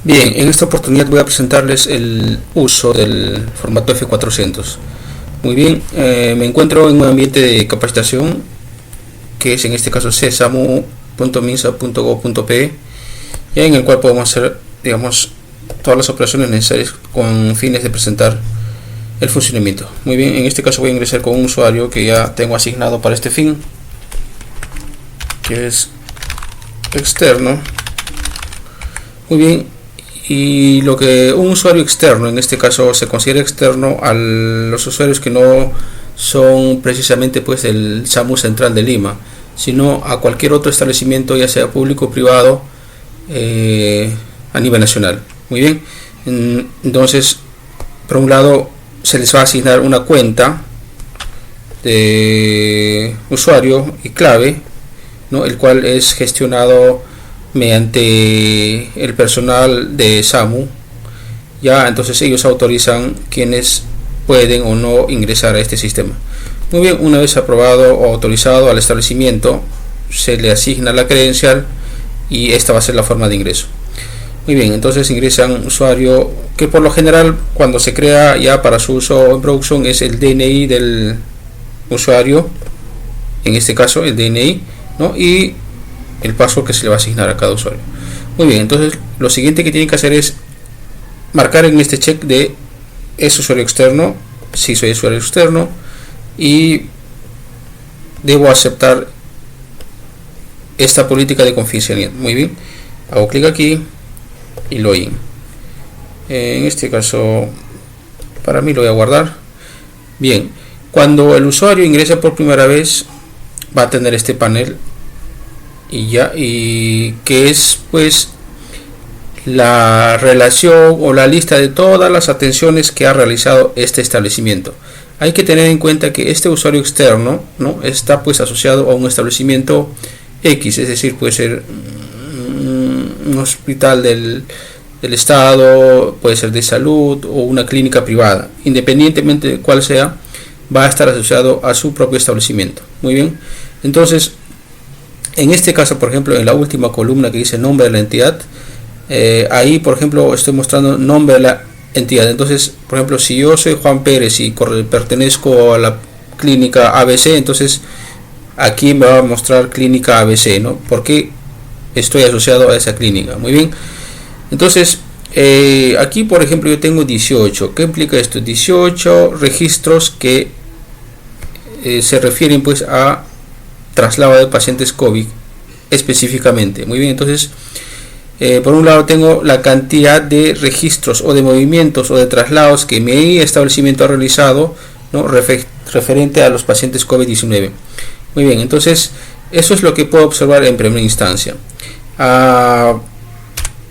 Bien, en esta oportunidad voy a presentarles el uso del formato F400. Muy bien, me encuentro en un ambiente de capacitación que es en este caso cesamu.minsa.gov.pe, en el cual podemos hacer, digamos, todas las operaciones necesarias con fines de presentar el funcionamiento. Muy bien, en este caso voy a ingresar con un usuario que ya tengo asignado para este fin, que es externo. Muy bien, y lo que un usuario externo, en este caso se considera externo a los usuarios que no son precisamente pues el SAMU Central de Lima, sino a cualquier otro establecimiento, ya sea público o privado, a nivel nacional. Muy bien, entonces por un lado se les va a asignar una cuenta de usuario y clave, ¿no? El cual es gestionado mediante el personal de SAMU. Ya, entonces ellos autorizan quienes pueden o no ingresar a este sistema. Muy bien, una vez aprobado o autorizado al establecimiento, se le asigna la credencial y esta va a ser la forma de ingreso. Muy bien, entonces ingresan un usuario que por lo general cuando se crea ya para su uso en producción es el DNI del usuario, en este caso el DNI, ¿no? Y el password que se le va a asignar a cada usuario. Muy bien, entonces lo siguiente que tienen que hacer es marcar en este check de ¿es usuario externo? Si soy usuario externo, y debo aceptar esta política de confidencialidad. Muy bien, hago clic aquí y login. En este caso para mí lo voy a guardar. Bien, cuando el usuario ingresa por primera vez va a tener este panel y que es pues la relación o la lista de todas las atenciones que ha realizado este establecimiento. Hay que tener en cuenta que este usuario externo, ¿no?, está pues asociado a un establecimiento X, es decir, puede ser un hospital del estado, puede ser de salud o una clínica privada. Independientemente de cuál sea, va a estar asociado a su propio establecimiento. Muy bien, entonces en este caso, por ejemplo, en la última columna que dice nombre de la entidad, ahí por ejemplo estoy mostrando nombre de la entidad. Entonces, por ejemplo, si yo soy Juan Pérez y pertenezco a la clínica ABC, entonces aquí me va a mostrar clínica ABC, ¿no? Porque estoy asociado a esa clínica. Muy bien, entonces aquí por ejemplo yo tengo 18. ¿Qué implica esto? 18 registros que se refieren pues a traslado de pacientes COVID específicamente. Muy bien, entonces por un lado tengo la cantidad de registros o de movimientos o de traslados que mi establecimiento ha realizado, ¿no?, referente a los pacientes COVID-19. Muy bien, entonces eso es lo que puedo observar en primera instancia.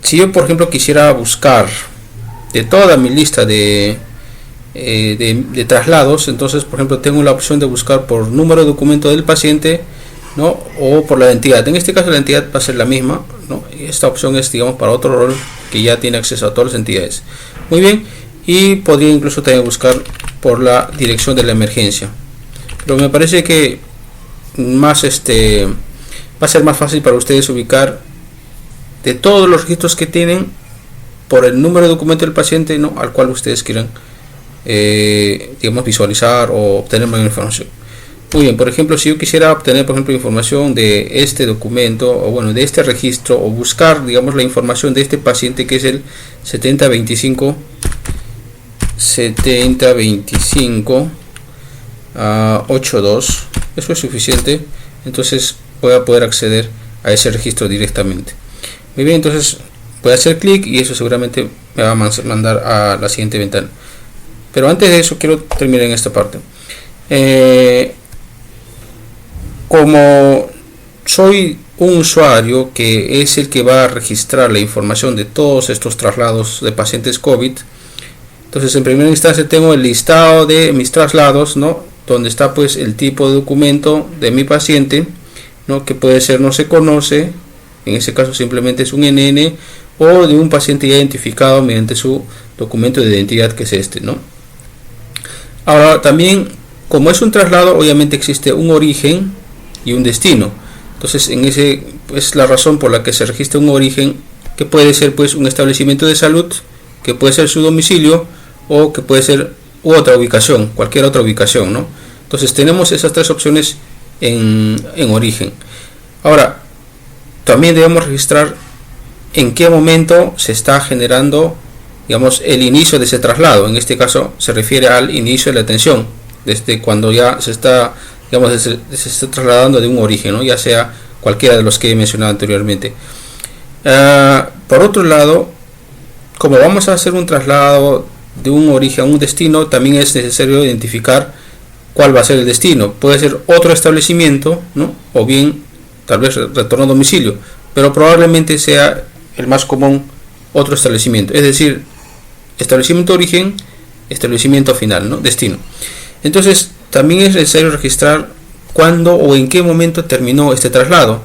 Si yo por ejemplo quisiera buscar de toda mi lista de traslados, entonces por ejemplo tengo la opción de buscar por número de documento del paciente, ¿no?, o por la entidad. En este caso la entidad va a ser la misma, ¿no? Esta opción es, digamos, para otro rol que ya tiene acceso a todas las entidades. Muy bien, y podría incluso también buscar por la dirección de la emergencia, pero me parece que más va a ser más fácil para ustedes ubicar de todos los registros que tienen por el número de documento del paciente, ¿no?, al cual ustedes quieran digamos visualizar o obtener más información. Muy bien, por ejemplo, si yo quisiera obtener por ejemplo información de este documento o bueno de este registro, o buscar digamos la información de este paciente que es el 7025 82, eso es suficiente. Entonces voy a poder acceder a ese registro directamente. Muy bien, entonces voy a hacer clic y eso seguramente me va a mandar a la siguiente ventana. Pero antes de eso quiero terminar en esta parte. Como soy un usuario que es el que va a registrar la información de todos estos traslados de pacientes COVID, entonces en primera instancia tengo el listado de mis traslados, ¿no?, donde está pues el tipo de documento de mi paciente, ¿no?, que puede ser no se conoce, en ese caso simplemente es un NN, o de un paciente ya identificado mediante su documento de identidad, que es este, ¿no? Ahora también, como es un traslado, obviamente existe un origen y un destino. Entonces en ese es la razón por la que se registra un origen que puede ser pues un establecimiento de salud, que puede ser su domicilio, o que puede ser otra ubicación, cualquier otra ubicación, ¿no? Entonces tenemos esas tres opciones en origen. Ahora, también debemos registrar en qué momento se está generando, digamos, el inicio de ese traslado. En este caso se refiere al inicio de la atención, desde cuando ya se está, digamos, se está trasladando de un origen, ¿no? Ya sea cualquiera de los que he mencionado anteriormente. Por otro lado, como vamos a hacer un traslado de un origen a un destino, también es necesario identificar cuál va a ser el destino. Puede ser otro establecimiento, ¿no? O bien tal vez retorno a domicilio, pero probablemente sea el más común otro establecimiento, es decir, establecimiento de origen, establecimiento final, ¿no? Destino. Entonces también es necesario registrar cuándo o en qué momento terminó este traslado,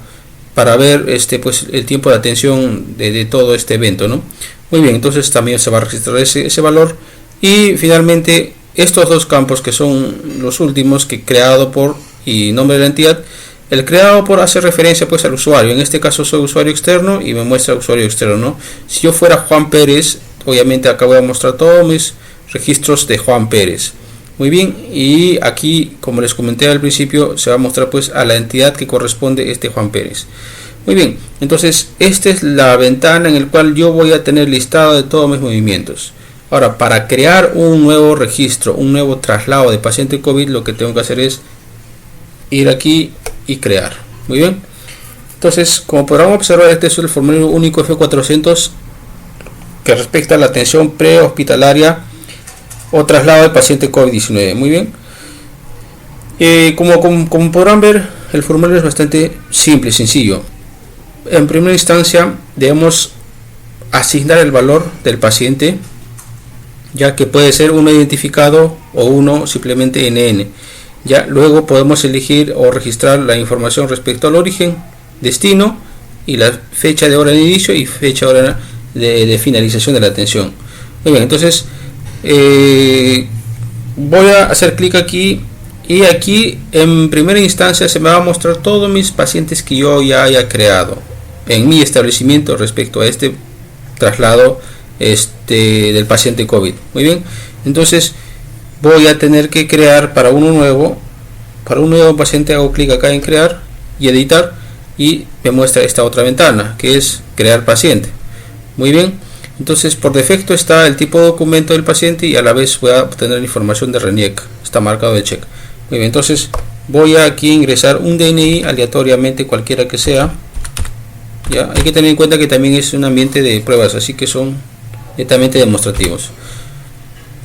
para ver pues el tiempo de atención de todo este evento, ¿no? Muy bien, entonces también se va a registrar ese valor. Y finalmente estos dos campos, que son los últimos, que creado por y nombre de la entidad. El creado por hace referencia pues al usuario. En este caso soy usuario externo y me muestra usuario externo, ¿no? Si yo fuera Juan Pérez, obviamente acá voy a mostrar todos mis registros de Juan Pérez. Muy bien, y aquí, como les comenté al principio, se va a mostrar pues a la entidad que corresponde este Juan Pérez. Muy bien, entonces esta es la ventana en la cual yo voy a tener listado de todos mis movimientos. Ahora, para crear un nuevo registro, un nuevo traslado de paciente COVID, lo que tengo que hacer es ir aquí y crear. Muy bien, entonces como podrán observar, este es el formulario único F400 que respecta a la atención prehospitalaria o traslado de paciente COVID-19. Muy bien, como podrán ver, el formulario es bastante simple y sencillo. En primera instancia debemos asignar el valor del paciente, ya que puede ser uno identificado o uno simplemente NN. Ya luego podemos elegir o registrar la información respecto al origen, destino y la fecha de hora de inicio y fecha de hora de finalización de la atención. Muy bien, entonces voy a hacer clic aquí, y aquí en primera instancia se me va a mostrar todos mis pacientes que yo ya haya creado en mi establecimiento respecto a este traslado del paciente COVID. Muy bien, entonces voy a tener que crear para un nuevo paciente. Hago clic acá en crear y editar y me muestra esta otra ventana que es crear paciente. Muy bien, entonces por defecto está el tipo de documento del paciente y a la vez voy a obtener información de RENIEC, está marcado de check. Muy bien, entonces voy a aquí ingresar un DNI aleatoriamente, cualquiera que sea. Ya hay que tener en cuenta que también es un ambiente de pruebas, así que son netamente demostrativos.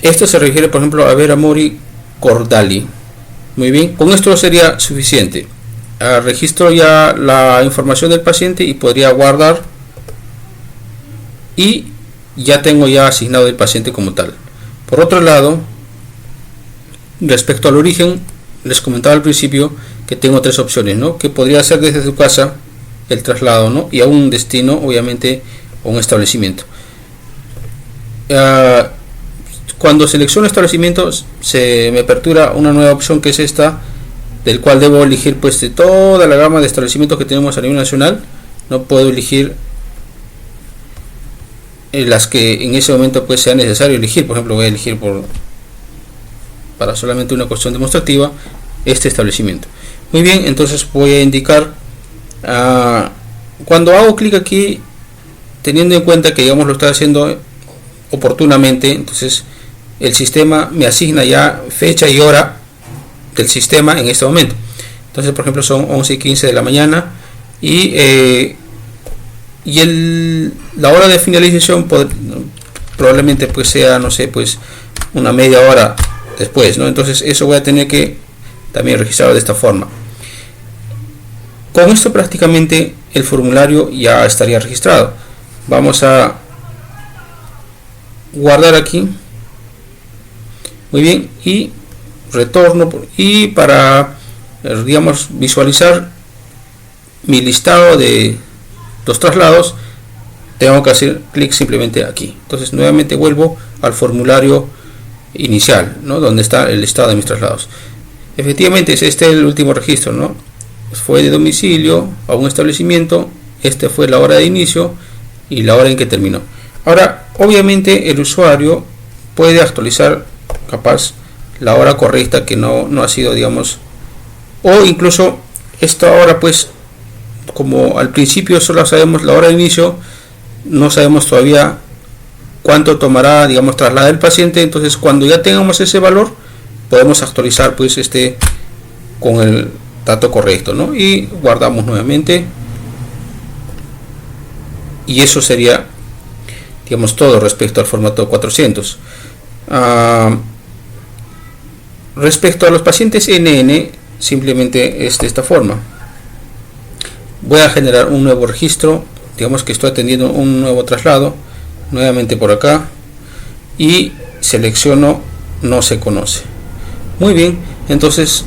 Esto se refiere, por ejemplo, a Vera Mori Cordali. Muy bien, con esto sería suficiente. Registro ya la información del paciente y podría guardar, y ya tengo ya asignado el paciente como tal. Por otro lado, respecto al origen, les comentaba al principio que tengo tres opciones, ¿no? Que podría ser desde su casa el traslado, ¿no? Y a un destino, obviamente, o un establecimiento. Cuando selecciono establecimientos, se me apertura una nueva opción, que es esta, del cual debo elegir pues de toda la gama de establecimientos que tenemos a nivel nacional. No puedo elegir las que en ese momento pues sea necesario elegir. Por ejemplo, voy a elegir para solamente una cuestión demostrativa este establecimiento. Muy bien, entonces voy a indicar cuando hago clic aquí, teniendo en cuenta que digamos lo está haciendo oportunamente, entonces el sistema me asigna ya fecha y hora del sistema en este momento. Entonces, por ejemplo, son 11:15 de la mañana y la hora de finalización probablemente pues sea, no sé, pues una media hora después, ¿no? Entonces eso voy a tener que también registrar de esta forma. Con esto prácticamente el formulario ya estaría registrado. Vamos a guardar aquí. Muy bien, y retorno, y para digamos visualizar mi listado de los traslados tengo que hacer clic simplemente aquí. Entonces nuevamente vuelvo al formulario inicial, ¿no? Donde está el listado de mis traslados. Efectivamente es este el último registro, ¿no? Fue de domicilio a un establecimiento, este fue la hora de inicio, y la hora en que terminó. Ahora, obviamente el usuario puede actualizar capaz la hora correcta que no ha sido, digamos, o incluso esta hora, pues como al principio solo sabemos la hora de inicio, no sabemos todavía cuánto tomará, digamos, trasladar el paciente. Entonces cuando ya tengamos ese valor podemos actualizar pues con el dato correcto, ¿no? Y guardamos nuevamente, y eso sería, digamos, todo respecto al formato 400. Respecto a los pacientes NN, simplemente es de esta forma. Voy a generar un nuevo registro, digamos que estoy atendiendo un nuevo traslado, nuevamente por acá, y selecciono no se conoce. Muy bien, entonces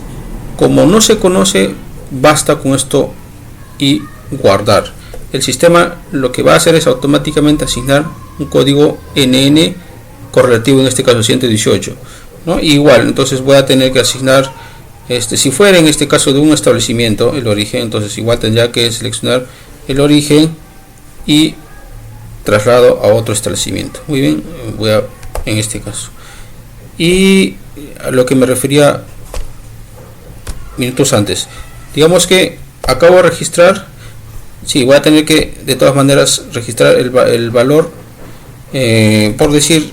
como no se conoce, basta con esto y guardar. El sistema lo que va a hacer es automáticamente asignar un código NN correlativo, en este caso 118, ¿no? Igual, entonces voy a tener que asignar, si fuera en este caso de un establecimiento, el origen, entonces igual tendría que seleccionar el origen y traslado a otro establecimiento. Muy bien, voy a, en este caso, y a lo que me refería minutos antes, digamos que acabo de registrar, sí, voy a tener que de todas maneras registrar el valor, por decir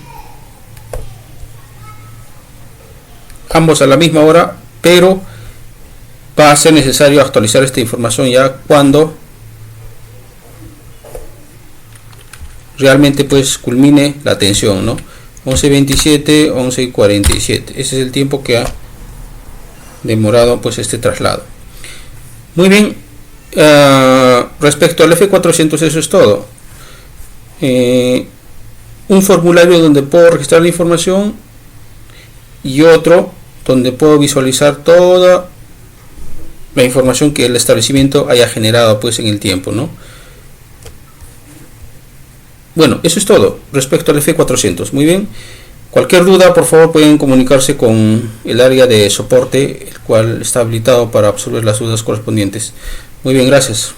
ambos a la misma hora, pero va a ser necesario actualizar esta información ya cuando realmente pues culmine la atención, ¿no? 11:27, 11:47, ese es el tiempo que ha demorado pues este traslado. Muy bien, respecto al F400 eso es todo. Un formulario donde puedo registrar la información y otro donde puedo visualizar toda la información que el establecimiento haya generado pues en el tiempo, ¿no? Bueno, eso es todo respecto al F400. Muy bien, cualquier duda por favor pueden comunicarse con el área de soporte, el cual está habilitado para absorber las dudas correspondientes. Muy bien, gracias.